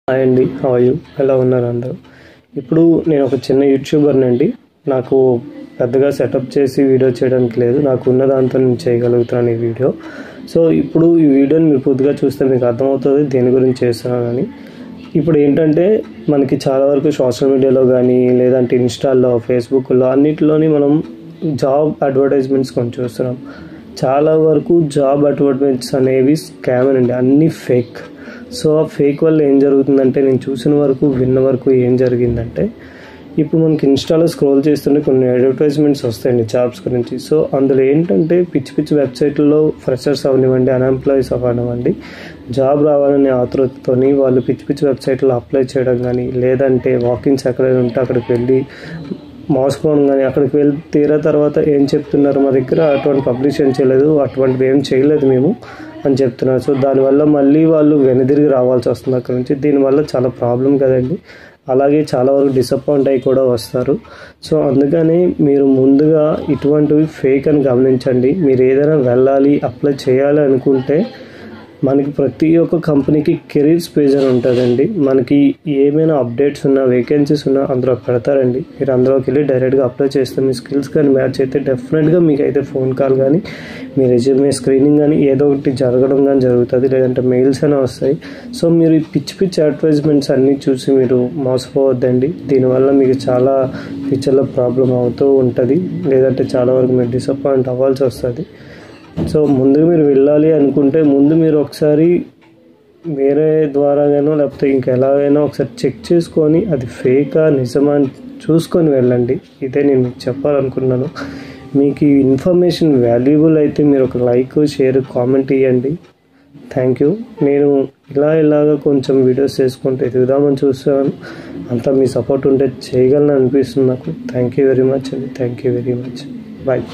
Hi అండి, how are you? ఎలా ఉన్నారు అందరూ? ఇప్పుడు నేను ఒక చిన్న యూట్యూబర్ని అండి. నాకు పెద్దగా సెటప్ చేసి వీడియో చేయడానికి లేదు. నాకు ఉన్న దాంతో నేను చేయగలుగుతాను ఈ వీడియో. సో ఇప్పుడు ఈ వీడియోని మీరు పూర్తిగా చూస్తే మీకు అర్థమవుతుంది దేని గురించి చేస్తున్నానని. ఇప్పుడు ఏంటంటే మనకి చాలా వరకు సోషల్ మీడియాలో కానీ లేదంటే ఇన్స్టాల్లో, ఫేస్బుక్లో అన్నిటిలోని మనం జాబ్ అడ్వర్టైజ్మెంట్స్ కొన్ని చూస్తున్నాం. చాలా వరకు జాబ్ అడ్వర్టైజ్మెంట్స్ అనేవి స్కామ్ అండి, అన్నీ ఫేక్. సో ఆ ఫేక్ వల్ల ఏం జరుగుతుందంటే, నేను చూసిన వరకు విన్న వరకు ఏం జరిగిందంటే, ఇప్పుడు మనకి ఇన్స్టాలో స్క్రోల్ చేస్తుంటే కొన్ని అడ్వర్టైజ్మెంట్స్ వస్తాయండి జాబ్స్ గురించి. సో అందులో ఏంటంటే పిచ్చి పిచ్చి వెబ్సైట్లో ఫ్రెషర్స్ అవనివ్వండి, అన్ఎంప్లాయీస్ అవ్వనివ్వండి, జాబ్ రావాలనే ఆతృతతోని వాళ్ళు పిచ్చి పిచ్చి వెబ్సైట్లో అప్లై చేయడం కానీ, లేదంటే వాకిన్స్ ఎక్కడైనా ఉంటే అక్కడికి వెళ్ళి మోసపోవడం కానీ, అక్కడికి వెళ్ళి తీరా తర్వాత ఏం చెప్తున్నారు, మా దగ్గర అటువంటి పబ్లిష్ చేయలేదు, అటువంటివి ఏం చేయలేదు మేము అని చెప్తున్నారు. సో దానివల్ల మళ్ళీ వాళ్ళు వెనుదిరిగి రావాల్సి వస్తుంది అక్కడ నుంచి. దీనివల్ల చాలా ప్రాబ్లం కదండి. అలాగే చాలా వరకు డిసప్పాయింట్ అయ్యి కూడా వస్తారు. సో అందుకని మీరు ముందుగా ఇటువంటివి ఫేక్ అని గమనించండి. మీరు ఏదైనా వెళ్ళాలి, అప్లై చేయాలి అనుకుంటే మనకి ప్రతి ఒక్క కంపెనీకి కెరీర్స్ పేజ్ అని ఉంటుందండి. మనకి ఏమైనా అప్డేట్స్ ఉన్నా, వేకెన్సీస్ ఉన్నా అందులో పెడతారండి. మీరు అందులోకి వెళ్ళి డైరెక్ట్గా అప్లై చేస్తే మీ స్కిల్స్ కానీ మ్యాచ్ అయితే డెఫినెట్గా మీకు అయితే ఫోన్ కాల్ కానీ, మీ రెజ్యూమే స్క్రీనింగ్ కానీ ఏదో ఒకటి జరగడం కానీ జరుగుతుంది, లేదంటే మెయిల్స్ అయినా వస్తాయి. సో మీరు ఈ పిచ్చి పిచ్చి అడ్వర్టైజ్మెంట్స్ అన్నీ చూసి మీరు మోసపోవద్దండి. దీనివల్ల మీకు చాలా ఫ్యూచర్లో ప్రాబ్లం అవుతూ ఉంటుంది, లేదంటే చాలా వరకు మీరు డిసప్పాయింట్ అవ్వాల్సి వస్తుంది. సో ముందుగా మీరు వెళ్ళాలి అనుకుంటే ముందు మీరు ఒకసారి వేరే ద్వారాగానో లేకపోతే ఇంకెలాగైనా ఒకసారి చెక్ చేసుకొని అది ఫేకా నిజమా అని చూసుకొని వెళ్ళండి. ఇదే నేను మీకు చెప్పాలనుకున్నాను. మీకు ఈ ఇన్ఫర్మేషన్ వాల్యుబుల్ అయితే మీరు ఒక లైక్, షేర్, కామెంట్ ఇవ్వండి. Thank you. నేను ఇలాగ కొంచెం వీడియోస్ చేసుకుంటే ఎదుగుదామని చూస్తాను. అంతా మీ సపోర్ట్ ఉంటే చేయగలను అనిపిస్తుంది నాకు. థ్యాంక్ యూ వెరీ మచ్ అండి. Thank you very much. Bye.